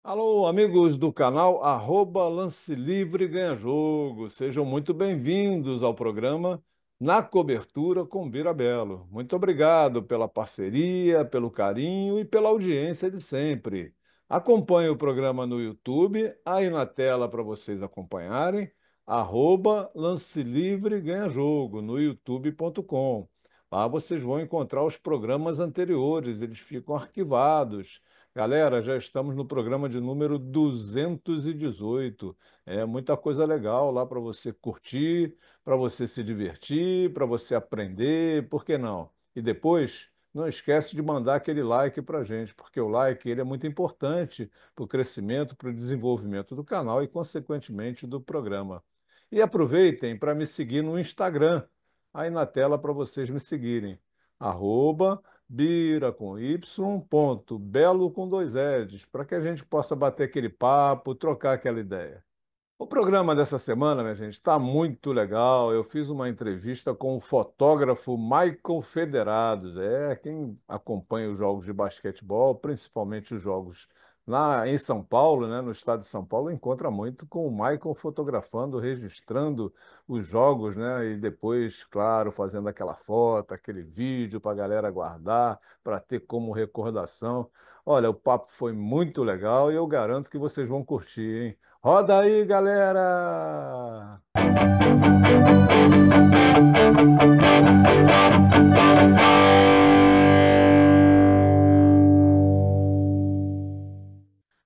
Alô, amigos do canal Lance Livre Ganha Jogo. Sejam muito bem-vindos ao programa Na Cobertura com Bira Belo. Muito obrigado pela parceria, pelo carinho e pela audiência de sempre. Acompanhe o programa no YouTube, aí na tela para vocês acompanharem, Lance Livre Ganha Jogo, no youtube.com. Lá vocês vão encontrar os programas anteriores, eles ficam arquivados. Galera, já estamos no programa de número 218. É muita coisa legal lá para você curtir, para você se divertir, para você aprender, por que não? E depois, não esquece de mandar aquele like para a gente, porque o like ele é muito importante para o crescimento, para o desenvolvimento do canal e, consequentemente, do programa. E aproveitem para me seguir no Instagram, aí na tela para vocês me seguirem. Arroba Bira com Y, ponto, Belo com dois L's, para que a gente possa bater aquele papo, trocar aquela ideia. O programa dessa semana, minha gente, está muito legal. Eu fiz uma entrevista com o fotógrafo Michael Federados. É quem acompanha os jogos de basquetebol, principalmente os jogos lá em São Paulo, né, no estado de São Paulo, encontra muito com o Michael fotografando, registrando os jogos, né, e depois, claro, fazendo aquela foto, aquele vídeo para a galera guardar, para ter como recordação. Olha, o papo foi muito legal e eu garanto que vocês vão curtir, hein? Roda aí, galera!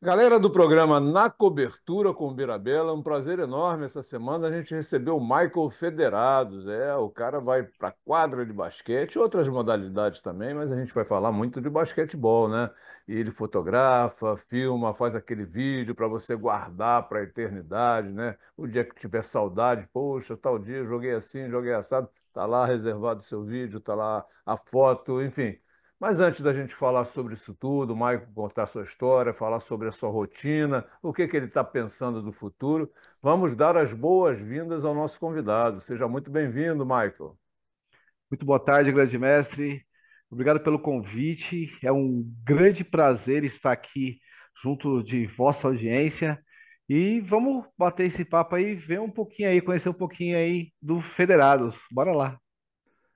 Galera do programa Na Cobertura com Birabela, é um prazer enorme. Essa semana a gente recebeu o Michael Federados. O cara vai para quadra de basquete, outras modalidades também, mas a gente vai falar muito de basquetebol, né? E ele fotografa, filma, faz aquele vídeo para você guardar para a eternidade, né? O dia que tiver saudade, poxa, tal dia joguei assim, joguei assado, tá lá reservado o seu vídeo, tá lá a foto, enfim. Mas antes da gente falar sobre isso tudo, o Michael contar a sua história, falar sobre a sua rotina, o que que ele está pensando do futuro, vamos dar as boas-vindas ao nosso convidado. Seja muito bem-vindo, Michael. Muito boa tarde, grande mestre. Obrigado pelo convite. É um grande prazer estar aqui junto de vossa audiência. E vamos bater esse papo aí, ver um pouquinho aí, conhecer um pouquinho aí do Federados. Bora lá.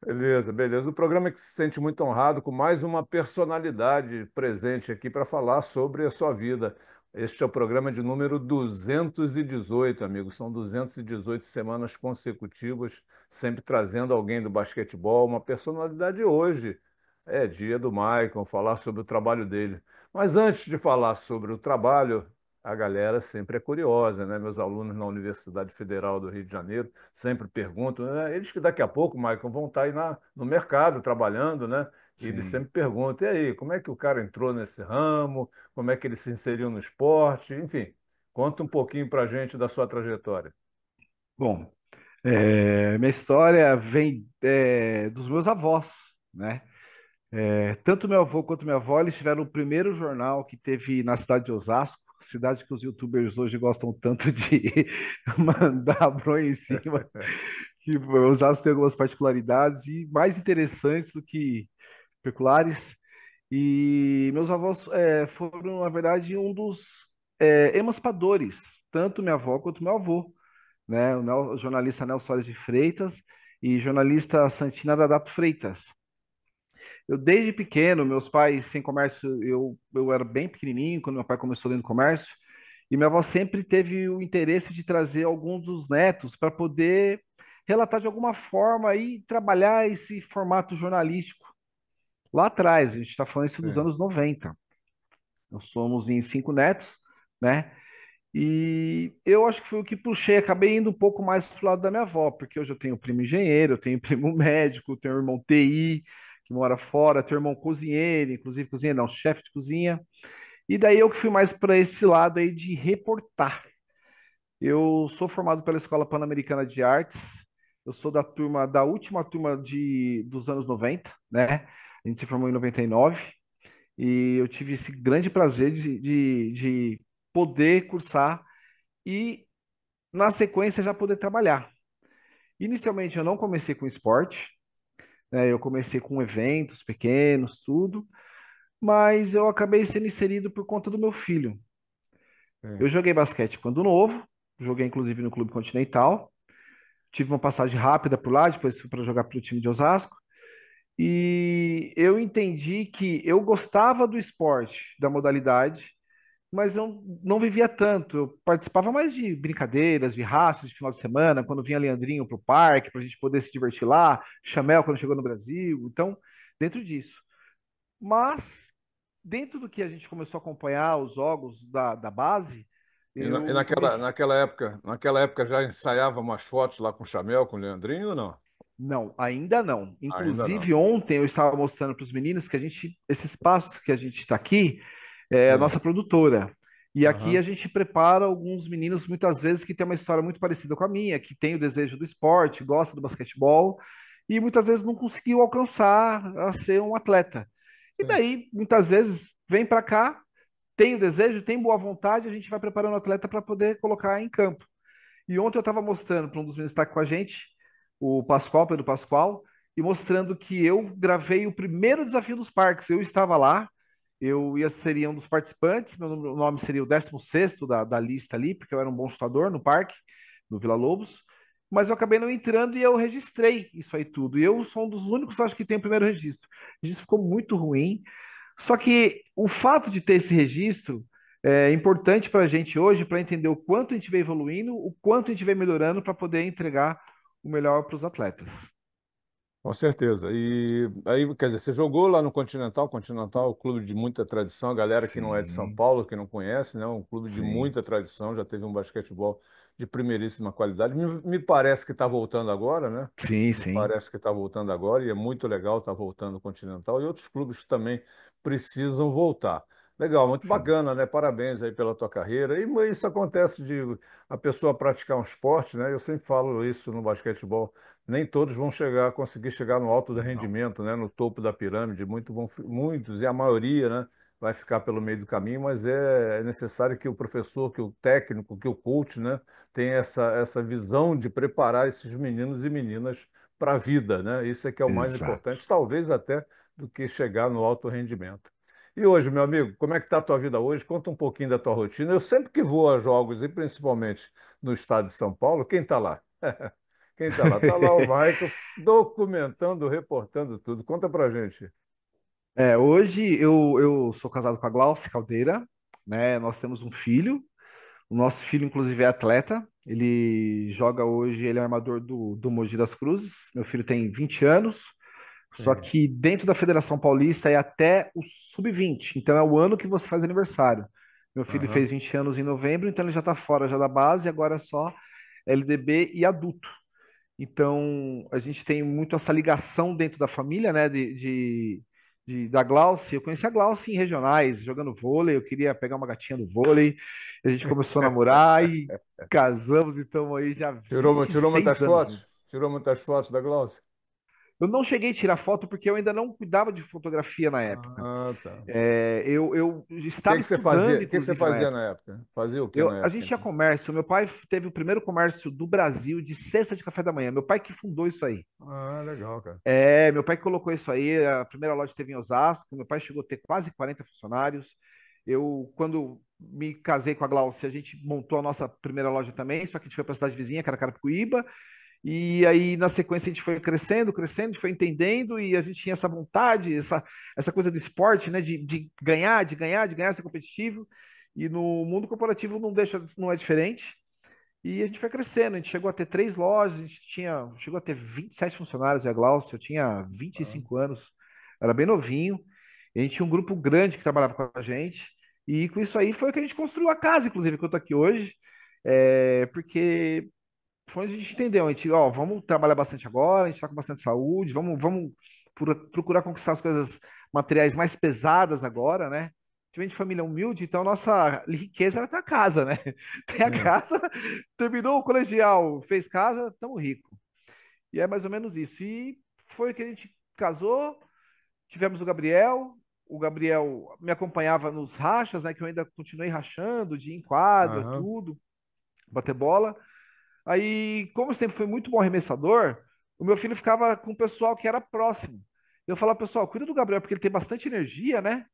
Beleza, beleza. O programa é que se sente muito honrado com mais uma personalidade presente aqui para falar sobre a sua vida. Este é o programa de número 218, amigos. São 218 semanas consecutivas, sempre trazendo alguém do basquetebol, uma personalidade hoje. É dia do Maicon, falar sobre o trabalho dele. Mas antes de falar sobre o trabalho, a galera sempre é curiosa, né? Meus alunos na Universidade Federal do Rio de Janeiro sempre perguntam, né? Eles que daqui a pouco, Michael, vão estar aí no mercado trabalhando, né? E eles Sim. sempre perguntam, e aí, como é que o cara entrou nesse ramo? Como é que ele se inseriu no esporte? Enfim, conta um pouquinho pra gente da sua trajetória. Bom, minha história vem dos meus avós, né? Tanto meu avô quanto minha avó, eles tiveram o primeiro jornal que teve na cidade de Osasco, cidade que os YouTubers hoje gostam tanto de mandar bronha em cima, que Osasco tem algumas particularidades e mais interessantes do que peculiares. E meus avós foram, na verdade, um dos emancipadores, tanto minha avó quanto meu avô, né? O jornalista Nelson Soares de Freitas e jornalista Santina Dadato Freitas. Eu, desde pequeno, meus pais sem comércio, eu era bem pequenininho quando meu pai começou dentro do comércio, e minha avó sempre teve o interesse de trazer alguns dos netos para poder relatar de alguma forma e trabalhar esse formato jornalístico. Lá atrás, a gente está falando isso dos Sim. anos 90. Nós somos em cinco netos, né? E eu acho que foi o que puxei, acabei indo um pouco mais pro lado da minha avó, porque hoje eu tenho primo engenheiro, eu tenho primo médico, tenho irmão TI, que mora fora, tenho irmão cozinheiro, inclusive cozinheiro, não, chefe de cozinha. E daí eu que fui mais para esse lado aí de reportar. Eu sou formado pela Escola Pan-Americana de Artes, eu sou da última turma dos anos 90, né? A gente se formou em 99 e eu tive esse grande prazer de poder cursar e, na sequência, já poder trabalhar. Inicialmente, eu não comecei com esporte, né? Eu comecei com eventos pequenos, tudo, mas eu acabei sendo inserido por conta do meu filho. Sim. Eu joguei basquete quando novo, joguei inclusive no Clube Continental, tive uma passagem rápida por lá, depois fui para jogar para o time de Osasco. E eu entendi que eu gostava do esporte, da modalidade, mas eu não vivia tanto. Eu participava mais de brincadeiras, de rachas de final de semana, quando vinha Leandrinho para o parque, para a gente poder se divertir lá, Chamel quando chegou no Brasil. Então, dentro disso. Mas, dentro do que a gente começou a acompanhar os jogos da base, E eu comecei. naquela época já ensaiava umas fotos lá com o Chamel, com o Leandrinho ou não? Não, ainda não. Ainda não. Inclusive, ontem eu estava mostrando para os meninos que esse espaço que a gente está aqui é a Sim. nossa produtora. E aqui a Aham. gente prepara alguns meninos, muitas vezes, que têm uma história muito parecida com a minha, que tem o desejo do esporte, gosta do basquetebol, e muitas vezes não conseguiu alcançar a ser um atleta. E Sim. daí, muitas vezes, vem para cá, tem o desejo, tem boa vontade, a gente vai preparando o atleta para poder colocar em campo. E ontem eu estava mostrando para um dos meninos que está com a gente, o Pascoal, Pedro Pascoal, e mostrando que eu gravei o primeiro desafio dos parques. Eu estava lá, seria um dos participantes, meu nome seria o 16º da lista ali, porque eu era um bom chutador no parque, no Vila Lobos, mas eu acabei não entrando e eu registrei isso aí tudo. E eu sou um dos únicos, acho que tem o primeiro registro. O registro ficou muito ruim, só que o fato de ter esse registro é importante para a gente hoje, para entender o quanto a gente vem evoluindo, o quanto a gente vem melhorando para poder entregar o melhor para os atletas. Com certeza. E aí, quer dizer, você jogou lá no Continental, Continental, é um clube de muita tradição, a galera que não é de São Sim, Paulo, que não conhece, né? Um clube de sim, muita tradição, já teve um basquetebol de primeiríssima qualidade. Me parece que está voltando agora, né? sim, Me sim, parece que está voltando agora e é muito legal estar voltando o Continental e outros clubes que também precisam voltar. Legal, muito sim. bacana, né? Parabéns aí pela tua carreira. E isso acontece de a pessoa praticar um esporte, né? Eu sempre falo isso no basquetebol, nem todos vão conseguir chegar no alto do Não, rendimento, né, no topo da pirâmide. Muitos, e a maioria, né, vai ficar pelo meio do caminho, mas é necessário que o professor, que o técnico, que o coach, né, tenha essa visão de preparar esses meninos e meninas para a vida, né? Isso é que é o mais exato. importante, talvez até do que chegar no alto rendimento. E hoje, meu amigo, como é que está a tua vida hoje? Conta um pouquinho da tua rotina. Eu sempre que vou a jogos, e principalmente no estado de São Paulo, quem está lá? Quem está lá? Está lá o Michael documentando, reportando tudo. Conta pra gente. Hoje eu sou casado com a Glaucia Caldeira, né? Nós temos um filho. O nosso filho, inclusive, é atleta. Ele joga hoje, ele é armador do Mogi das Cruzes. Meu filho tem 20 anos. Só Sim. que dentro da Federação Paulista é até o sub-20. Então é o ano que você faz aniversário. Meu filho Aham. fez 20 anos em novembro, então ele já está fora já da base, agora é só LDB e adulto. Então a gente tem muito essa ligação dentro da família, né? Da Glaucia. Eu conheci a Glaucia em regionais, jogando vôlei. Eu queria pegar uma gatinha do vôlei. A gente começou a namorar e casamos, então aí já Tirou 26 muitas anos fotos? juntos. Tirou muitas fotos da Glaucia? Eu não cheguei a tirar foto porque eu ainda não cuidava de fotografia na época. Ah, tá. O Eu que estava que você fazia? estudando, O que você inclusive, na fazia época. na época? Fazia o que na A gente época, tinha então? comércio. Meu pai teve o primeiro comércio do Brasil de cesta de café da manhã. Meu pai que fundou isso aí. Ah, legal, cara. Meu pai que colocou isso aí. A primeira loja teve em Osasco. Meu pai chegou a ter quase 40 funcionários. Quando me casei com a Glaucia, a gente montou a nossa primeira loja também, só que a gente foi para a cidade vizinha, que era Carapicuíba. E aí, na sequência, a gente foi crescendo, crescendo, a gente foi entendendo, e a gente tinha essa vontade, essa coisa do esporte, né? De ganhar, de ganhar, de ganhar, ser competitivo. E no mundo corporativo não é diferente. E a gente foi crescendo, a gente chegou a ter 3 lojas, chegou a ter 27 funcionários, e a Glaucia, eu tinha vinte e Ah, cinco anos, era bem novinho, e a gente tinha um grupo grande que trabalhava com a gente, e com isso aí foi que a gente construiu a casa, inclusive, que eu tô aqui hoje, porque foi onde a gente entendeu, a gente, ó, vamos trabalhar bastante agora, a gente tá com bastante saúde, vamos procurar conquistar as coisas materiais mais pesadas agora, né? A gente vem de família humilde, então nossa riqueza era ter a casa, né? Tem a sim. casa, terminou o colegial, fez casa, tamo rico. E é mais ou menos isso. E foi que a gente casou, tivemos o Gabriel me acompanhava nos rachas, né? Que eu ainda continuei rachando, de ir em quadra, Aham. tudo, bater bola. Aí, como eu sempre fui muito bom arremessador, o meu filho ficava com o pessoal que era próximo. Eu falava, pessoal, cuida do Gabriel, porque ele tem bastante energia, né?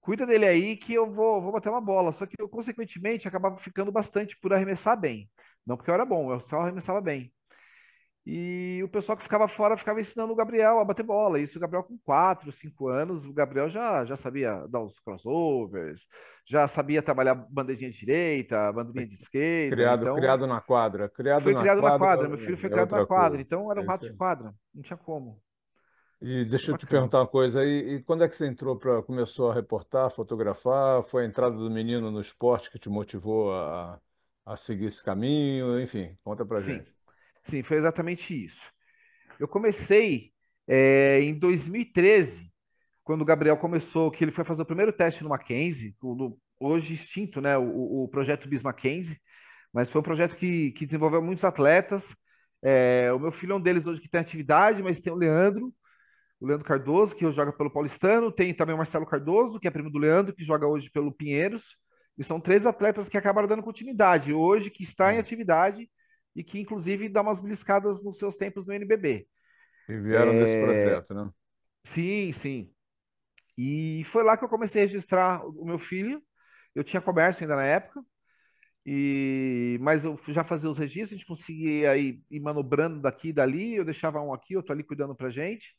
cuida dele aí que eu vou bater uma bola. Só que eu, consequentemente, acabava ficando bastante por arremessar bem. Não porque eu era bom, eu só arremessava bem. E o pessoal que ficava fora ficava ensinando o Gabriel a bater bola. Isso o Gabriel com 4, 5 anos, o Gabriel já sabia dar os crossovers, já sabia trabalhar bandejinha de direita, bandeirinha de esquerda. Então, Criado na quadra. Criado foi na criado na quadra quadra. Meu filho foi é criado na outra quadra. coisa. Então, era um É rato isso de aí. quadra. Não tinha como. E Foi deixa eu te bacana. perguntar uma coisa aí. E quando é que você entrou para começou a reportar, fotografar? Foi a entrada do menino no esporte que te motivou a seguir esse caminho? Enfim, conta pra Sim, gente. sim, foi exatamente isso. Eu comecei em 2013, quando o Gabriel começou, que ele foi fazer o primeiro teste no Mackenzie, hoje extinto, né, o projeto Bis Mackenzie, mas foi um projeto que desenvolveu muitos atletas. O meu filho é um deles hoje que tem atividade, mas tem o Leandro Cardoso, que hoje joga pelo Paulistano, tem também o Marcelo Cardoso, que é primo do Leandro, que joga hoje pelo Pinheiros, e são três atletas que acabaram dando continuidade hoje, que está em Hum. atividade e que, inclusive, dá umas beliscadas nos seus tempos no NBB. E vieram desse projeto, né? Sim, sim. E foi lá que eu comecei a registrar o meu filho. Eu tinha comércio ainda na época, mas eu já fazia os registros, a gente conseguia ir manobrando daqui e dali, eu deixava um aqui, outro ali cuidando pra gente.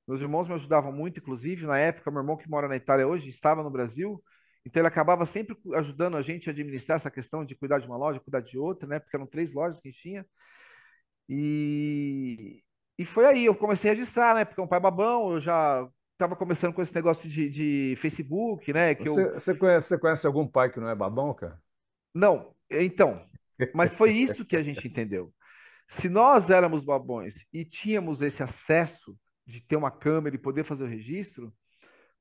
Meus irmãos me ajudavam muito, inclusive, na época, meu irmão que mora na Itália hoje estava no Brasil, então ele acabava sempre ajudando a gente a administrar essa questão de cuidar de uma loja, cuidar de outra, né? Porque eram três lojas que a gente tinha. E, e foi aí, eu comecei a registrar, né? Porque é um pai babão, eu já estava começando com esse negócio de Facebook, né? Que eu. Você conhece algum pai que não é babão, cara? Não, então. Mas foi isso que a gente entendeu. Se nós éramos babões e tínhamos esse acesso de ter uma câmera e poder fazer o registro,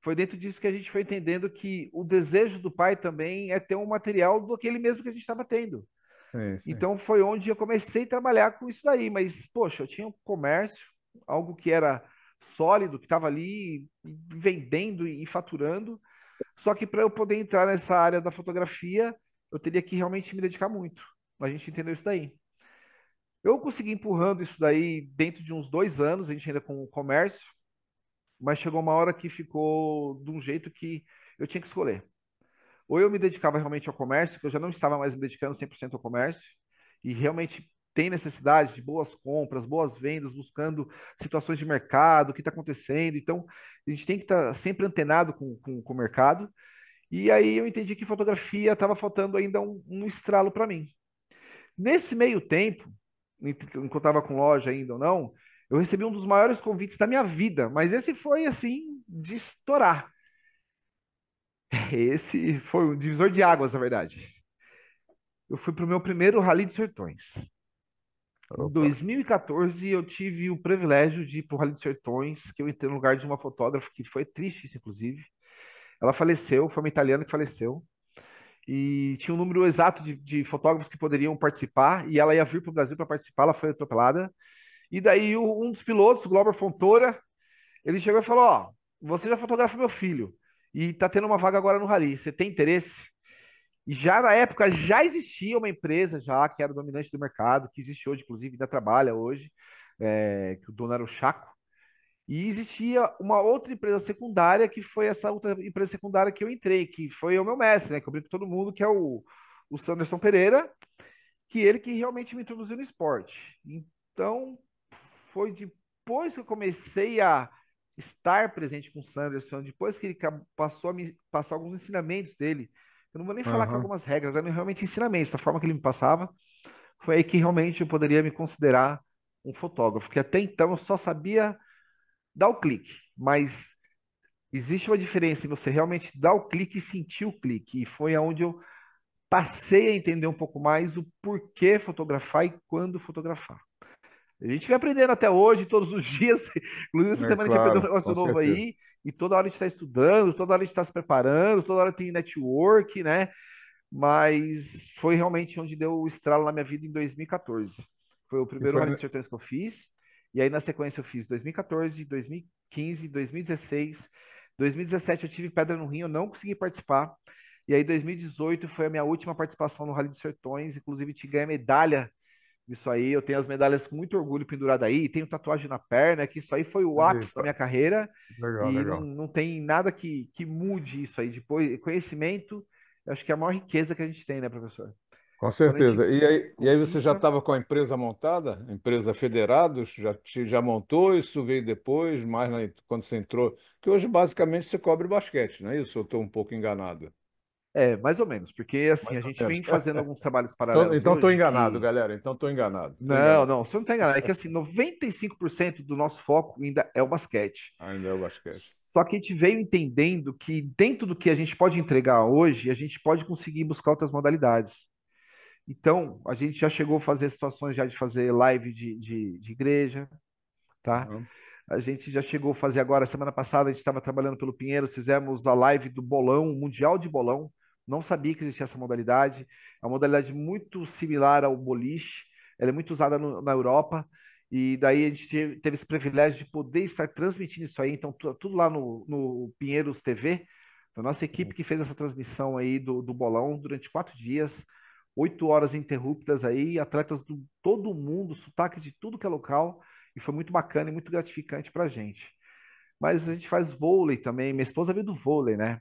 foi dentro disso que a gente foi entendendo que o desejo do pai também é ter um material do aquele mesmo que a gente estava tendo. Sim, sim. Então foi onde eu comecei a trabalhar com isso daí. Mas, poxa, eu tinha um comércio, algo que era sólido, que estava ali vendendo e faturando. Só que para eu poder entrar nessa área da fotografia, eu teria que realmente me dedicar muito. A gente entendeu isso daí. Eu consegui empurrando isso daí dentro de uns 2 anos, a gente ainda com o comércio, mas chegou uma hora que ficou de um jeito que eu tinha que escolher. Ou eu me dedicava realmente ao comércio, que eu já não estava mais me dedicando 100% ao comércio, e realmente tem necessidade de boas compras, boas vendas, buscando situações de mercado, o que está acontecendo. Então, a gente tem que estar sempre antenado com o mercado. E aí eu entendi que fotografia estava faltando ainda um estralo para mim. Nesse meio tempo, enquanto eu estava com loja ainda ou não, eu recebi um dos maiores convites da minha vida, mas esse foi assim, de estourar. Esse foi um divisor de águas, na verdade. Eu fui para o meu primeiro Rally de Sertões. Em Opa. 2014, eu tive o privilégio de ir para o Rally de Sertões, que eu entrei no lugar de uma fotógrafa que foi triste, isso, inclusive. Ela faleceu, foi uma italiana que faleceu. E tinha um número exato de fotógrafos que poderiam participar, e ela ia vir para o Brasil para participar, ela foi atropelada. E daí um dos pilotos, o Glauber Fontoura, ele chegou e falou: Ó, você já fotografa meu filho, e tá tendo uma vaga agora no Rally, você tem interesse? E já na época já existia uma empresa já que era dominante do mercado, que existe hoje, inclusive, ainda trabalha hoje, que o dono era o Chaco. E existia uma outra empresa secundária, que foi essa outra empresa secundária que eu entrei, que foi o meu mestre, né? Que eu brinco com todo mundo, que é o Sanderson Pereira, que ele que realmente me introduziu no esporte. Então, foi depois que eu comecei a estar presente com o Sanderson, depois que ele passou a me passar alguns ensinamentos dele. Eu não vou nem falar que Aham. algumas regras, eram realmente ensinamentos, da forma que ele me passava, foi aí que realmente eu poderia me considerar um fotógrafo, que até então eu só sabia dar o clique, mas existe uma diferença em você realmente dar o clique e sentir o clique, e foi aonde eu passei a entender um pouco mais o porquê fotografar e quando fotografar. A gente vem aprendendo até hoje, todos os dias. Inclusive, essa É semana a gente aprendeu um claro, negócio com novo certeza. aí, e toda hora a gente está estudando, toda hora a gente está se preparando, toda hora tem network, né? Mas foi realmente onde deu o estralo na minha vida em 2014. Foi o E primeiro foi, Rally de Sertões que eu fiz, e aí na sequência eu fiz 2014, 2015, 2016, 2017 eu tive pedra no rim, eu não consegui participar. E aí 2018 foi a minha última participação no Rally de Sertões, inclusive te ganhei medalha Isso aí, eu tenho as medalhas com muito orgulho pendurada aí, tenho tatuagem na perna, que isso aí foi o ápice da Eita, minha carreira legal, e legal. não tem nada que mude isso aí. Depois, conhecimento, eu acho que é a maior riqueza que a gente tem, né, professor? Com Quando a gente certeza. E aí você já conquista. estava com a empresa montada? Empresa Federados? Já montou? Isso veio depois, quando você entrou? Que hoje basicamente você cobre basquete, não é isso? Eu estou um pouco enganado. É, mais ou menos, porque assim, a Mais ou gente menos. vem fazendo alguns trabalhos Então, paralelos então estou hoje enganado, que. galera. Então estou enganado. Estou Não, enganado. não, você não está enganado. É que assim, 95% do nosso foco ainda é o basquete. Ainda é o basquete. Só que a gente veio entendendo que dentro do que a gente pode entregar hoje, a gente pode conseguir buscar outras modalidades. Então, a gente já chegou a fazer situações já de fazer live de igreja, tá? Aham. A gente já chegou a fazer agora, semana passada, a gente estava trabalhando pelo Pinheiros, fizemos a live do bolão, Mundial de Bolão. Não sabia que existia essa modalidade. É uma modalidade muito similar ao boliche. Ela é muito usada na Europa. E daí a gente teve esse privilégio de poder estar transmitindo isso aí. Então, tudo lá no Pinheiros TV. A nossa equipe que fez essa transmissão aí do bolão durante 4 dias, 8 horas ininterruptas aí, atletas do todo mundo, sotaque de tudo que é local. E foi muito bacana e muito gratificante para a gente. Mas a gente faz vôlei também. Minha esposa veio do vôlei, né?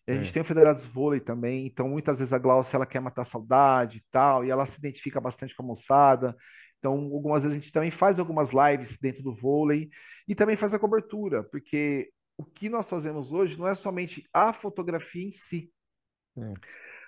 E a gente Sim. tem o Federados Vôlei também. Então, muitas vezes a Glaucia ela quer matar a saudade e tal. E ela se identifica bastante com a moçada. Então, algumas vezes a gente também faz algumas lives dentro do vôlei. E também faz a cobertura. Porque o que nós fazemos hoje não é somente a fotografia em si. Sim.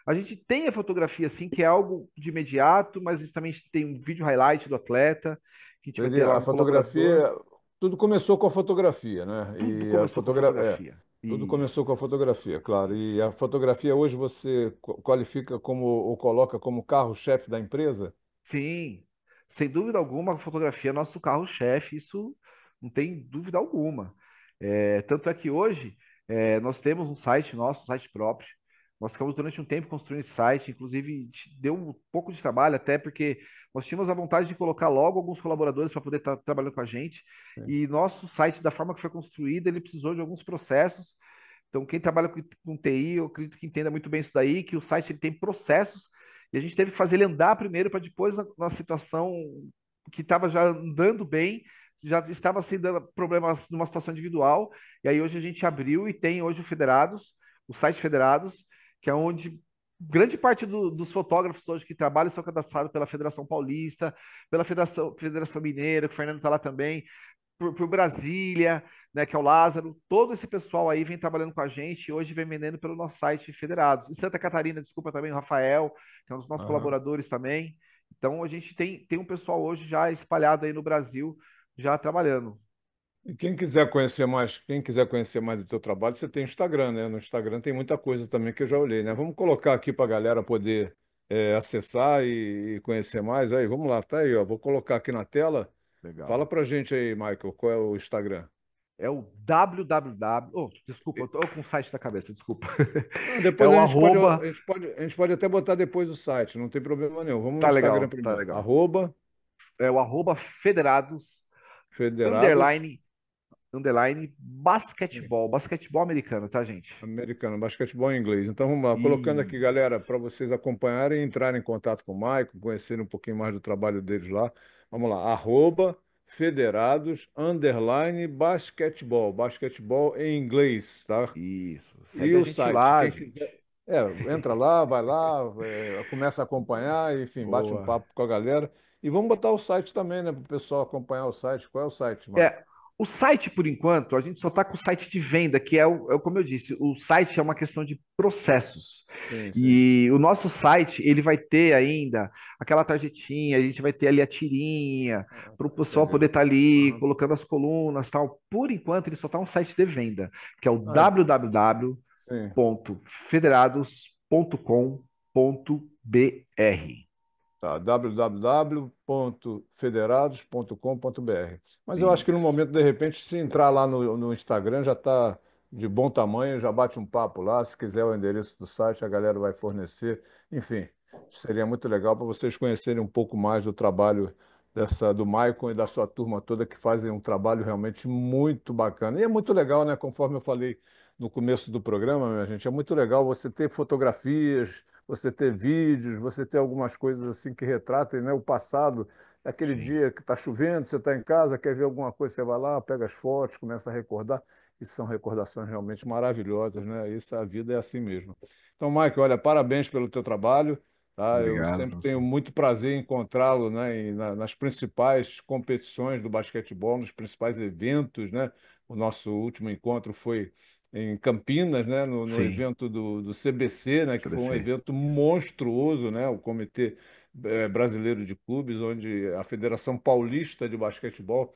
A gente tem a fotografia, assim, que é algo de imediato, mas a gente também tem um vídeo highlight do atleta, que a gente vai ter lá A um colaborador. fotografia, tudo começou com a fotografia, né? Tudo E a começou com a fotografia. tudo Isso, começou com a fotografia, claro. E isso. a fotografia hoje você qualifica como ou coloca como carro-chefe da empresa? Sim, sem dúvida alguma, a fotografia é nosso carro-chefe, isso não tem dúvida alguma. Tanto é que hoje nós temos um site nosso, um site próprio. Nós ficamos durante um tempo construindo esse site, inclusive deu um pouco de trabalho, até porque nós tínhamos a vontade de colocar logo alguns colaboradores para poder estar trabalhando com a gente. Sim. E nosso site, da forma que foi construído, ele precisou de alguns processos. Então, quem trabalha com TI, eu acredito que entenda muito bem isso daí, que o site ele tem processos e a gente teve que fazer ele andar primeiro para depois, na situação que estava já andando bem, já estava sem dando problemas numa situação individual. E aí hoje a gente abriu e tem hoje o Federados, o site Federados, que é onde grande parte dos fotógrafos hoje que trabalham são cadastrados pela Federação Paulista, pela Federação Mineira, que o Fernando está lá também, por Brasília, né, que é o Lázaro. Todo esse pessoal aí vem trabalhando com a gente e hoje vem vendendo pelo nosso site Federados. Em Santa Catarina, desculpa também, o Rafael, que é um dos nossos Aham. colaboradores também. Então a gente tem um pessoal hoje já espalhado aí no Brasil, já trabalhando. E quem quiser conhecer mais do teu trabalho, você tem Instagram, né? No Instagram tem muita coisa também que eu já olhei, né? Vamos colocar aqui para a galera poder acessar e conhecer mais. Aí, vamos lá, tá aí, ó. Vou colocar aqui na tela. Fala Legal. pra gente aí, Michael, qual é o Instagram? É o www. Oh, desculpa, eu tô com o site da cabeça, desculpa. Não, É depois o arroba. a gente pode até botar depois o site, não tem problema nenhum. Vamos no Tá Instagram legal, tá primeiro. legal. Arroba É o arroba federados, Federados underline, underline, basquetebol. Basquetebol americano, tá, gente? Americano, basquetebol em inglês. Então vamos lá, colocando aqui, Isso. galera, para vocês acompanharem e entrarem em contato com o Maicon, conhecerem um pouquinho mais do trabalho deles lá. Vamos lá, arroba Federados, underline, basquetebol em inglês, tá? Isso. E Segue a o gente site, lá, quem quiser, gente. entra lá, vai lá, começa a acompanhar, enfim, bate um Boa. papo com a galera. E vamos botar o site também, né, para o pessoal acompanhar o site. Qual é o site, Maicon? É, o site, por enquanto, a gente só está com o site de venda, que como eu disse, o site é uma questão de processos. Sim, sim. E o nosso site, ele vai ter ainda aquela tarjetinha, a gente vai ter ali a tirinha, para o pessoal Entendi. poder estar ali Aham. colocando as colunas, tal. Por enquanto, ele só está um site de venda, que é o Ah, sim. www.federados.com.br. Tá, www.federados.com.br. Mas eu acho que no Isso. momento, de repente, se entrar lá no Instagram, já está de bom tamanho, já bate um papo lá. Se quiser o endereço do site, a galera vai fornecer. Enfim, seria muito legal para vocês conhecerem um pouco mais do trabalho do Maicon e da sua turma toda que fazem um trabalho realmente muito bacana. E é muito legal, né? Conforme eu falei no começo do programa, minha gente, é muito legal você ter fotografias, você ter vídeos, você ter algumas coisas assim que retratem, né, o passado. Aquele Sim, dia que está chovendo, você está em casa, quer ver alguma coisa, você vai lá, pega as fotos, começa a recordar. E são recordações realmente maravilhosas, né? Isso, a vida é assim mesmo. Então, Michael, olha, parabéns pelo teu trabalho. Tá? Eu obrigado sempre pra tenho você. muito prazer em encontrá-lo, né, nas principais competições do basquetebol, nos principais eventos, né? O nosso último encontro foi em Campinas, né, no Sim, evento do CBC, né, que foi um CBC. evento monstruoso, né, o Comitê Brasileiro de Clubes, onde a Federação Paulista de Basquetebol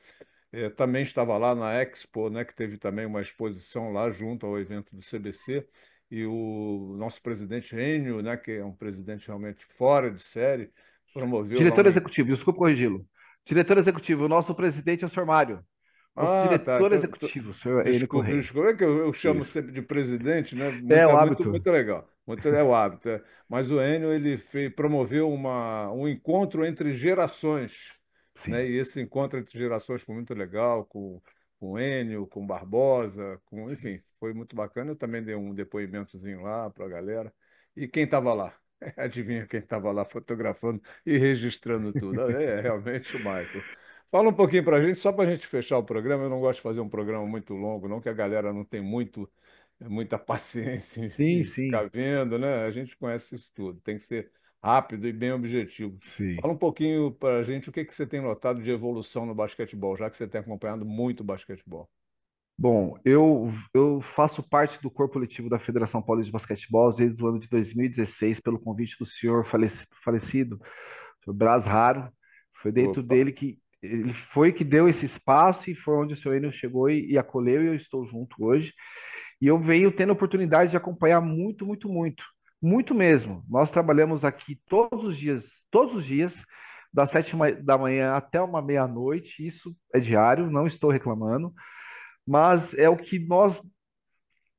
também estava lá na Expo, né, que teve também uma exposição lá junto ao evento do CBC, e o nosso presidente Enio, né, que é um presidente realmente fora de série, promoveu lá Diretor um. executivo, desculpa corrigi-lo. Diretor executivo, o nosso presidente é o senhor Mário. Nosso Ah, tá. diretor executivo, o senhor Enio Desculpe, Correia. desculpe. É que eu chamo Isso. sempre de presidente, né? É Muito, o é muito, hábito. muito legal. Muito é o hábito. Mas o Enio ele promoveu um encontro entre gerações, né? Sim. E esse encontro entre gerações foi muito legal com o Enio, com o Barbosa, enfim, foi muito bacana. Eu também dei um depoimentozinho lá para a galera. E quem estava lá? Adivinha quem estava lá fotografando e registrando tudo? É realmente o Michael. Fala um pouquinho para a gente, só para a gente fechar o programa. Eu não gosto de fazer um programa muito longo, não, que a galera não tem muita paciência Sim, em ficar sim, vendo, né? A gente conhece isso tudo. Tem que ser rápido e bem objetivo. sim. Fala um pouquinho para a gente o que que você tem notado de evolução no basquetebol, já que você tem acompanhado muito basquetebol. Bom, eu faço parte do corpo eletivo da Federação Paulista de Basquetebol desde o ano de 2016, pelo convite do senhor falecido, o senhor Braz Raro. Foi dentro Opa, dele que ele foi que deu esse espaço e foi onde o senhor Enio chegou e acolheu, e eu estou junto hoje. E eu venho tendo a oportunidade de acompanhar muito, muito, muito, muito mesmo. Nós trabalhamos aqui todos os dias, das 7 da manhã até uma meia-noite. Isso é diário, não estou reclamando, mas é o que nós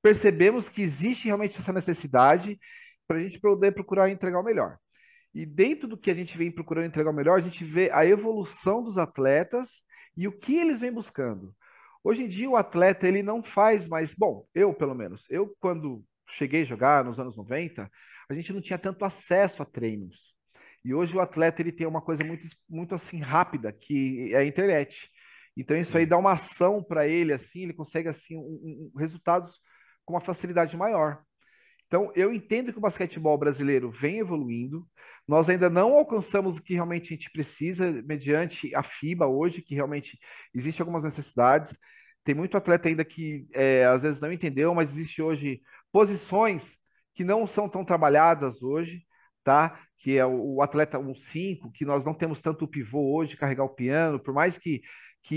percebemos que existe realmente essa necessidade para a gente poder procurar entregar o melhor. E dentro do que a gente vem procurando entregar o melhor, a gente vê a evolução dos atletas e o que eles vêm buscando. Hoje em dia, o atleta ele não faz mais. Bom, eu pelo menos, eu quando cheguei a jogar nos anos 90, a gente não tinha tanto acesso a treinos. E hoje o atleta ele tem uma coisa muito, muito assim rápida, que é a internet. Então isso aí sim. dá uma ação para ele assim, ele consegue assim resultados com uma facilidade maior. Então, eu entendo que o basquetebol brasileiro vem evoluindo. Nós ainda não alcançamos o que realmente a gente precisa, mediante a FIBA hoje, que realmente existe algumas necessidades. Tem muito atleta ainda que às vezes não entendeu, mas existe hoje posições que não são tão trabalhadas hoje, tá? Que é o atleta 1-5, que nós não temos tanto o pivô hoje, carregar o piano, por mais que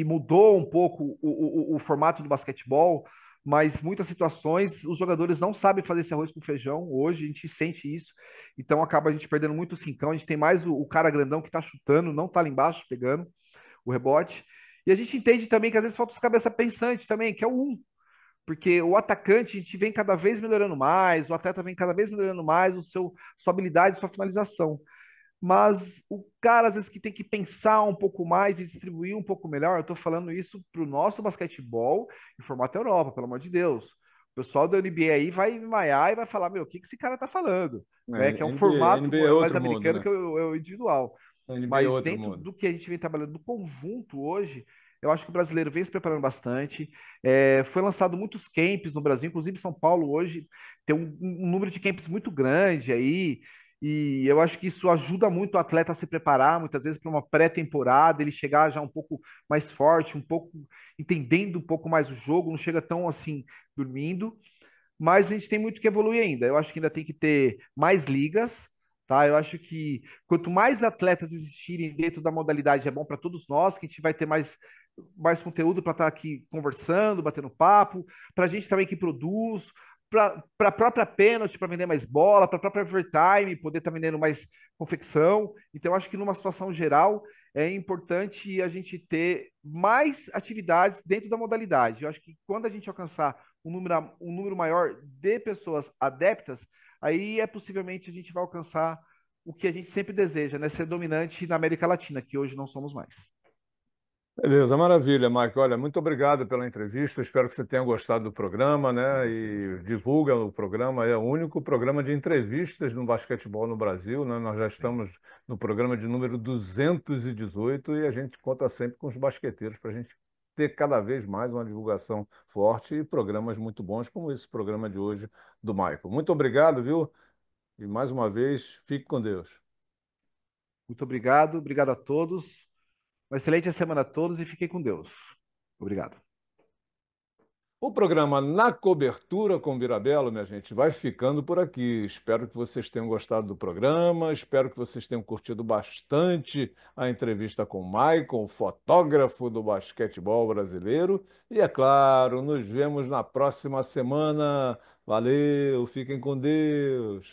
mudou um pouco o formato do basquetebol, mas muitas situações os jogadores não sabem fazer esse arroz com feijão hoje, a gente sente isso, então acaba a gente perdendo muito o cincão, a gente tem mais o cara grandão que tá chutando, não tá lá embaixo pegando o rebote, e a gente entende também que às vezes falta os cabeça pensante também, que é o um, porque o atacante a gente vem cada vez melhorando mais, o atleta vem cada vez melhorando mais sua habilidade, sua finalização, mas o cara, às vezes, que tem que pensar um pouco mais e distribuir um pouco melhor, eu estou falando isso para o nosso basquetebol em formato Europa, pelo amor de Deus. O pessoal da NBA aí vai maiar e vai falar, meu, o que que esse cara tá falando? Né? Que é um NBA, formato NBA é mais outro mundo, americano né? que é o individual. NBA é Mas outro dentro mundo. do que a gente vem trabalhando do conjunto hoje, eu acho que o brasileiro vem se preparando bastante. Foi lançado muitos camps no Brasil, inclusive São Paulo hoje tem um número de camps muito grande aí. E eu acho que isso ajuda muito o atleta a se preparar, muitas vezes, para uma pré-temporada, ele chegar já um pouco mais forte, um pouco entendendo um pouco mais o jogo, não chega tão assim dormindo. Mas a gente tem muito que evoluir ainda. Eu acho que ainda tem que ter mais ligas, tá? Eu acho que quanto mais atletas existirem dentro da modalidade, é bom para todos nós, que a gente vai ter mais conteúdo para estar aqui conversando, batendo papo, para a gente também que produz, para a própria pênalti, para vender mais bola, para a própria overtime, poder estar vendendo mais confecção. Então, eu acho que numa situação geral, é importante a gente ter mais atividades dentro da modalidade. Eu acho que quando a gente alcançar um número maior de pessoas adeptas, aí é possivelmente a gente vai alcançar o que a gente sempre deseja, né? Ser dominante na América Latina, que hoje não somos mais. Beleza, maravilha, Mike. Olha, muito obrigado pela entrevista. Espero que você tenha gostado do programa, né? E divulga o programa. É o único programa de entrevistas no basquetebol no Brasil, né? Nós já estamos no programa de número 218 e a gente conta sempre com os basqueteiros para a gente ter cada vez mais uma divulgação forte e programas muito bons como esse programa de hoje do Michael. Muito obrigado, viu? E mais uma vez, fique com Deus. Muito obrigado, obrigado a todos. Uma excelente semana a todos e fiquem com Deus. Obrigado. O programa Na Cobertura com Birabelo, minha gente, vai ficando por aqui. Espero que vocês tenham gostado do programa, espero que vocês tenham curtido bastante a entrevista com o Maicon, fotógrafo do basquetebol brasileiro. E, é claro, nos vemos na próxima semana. Valeu, fiquem com Deus.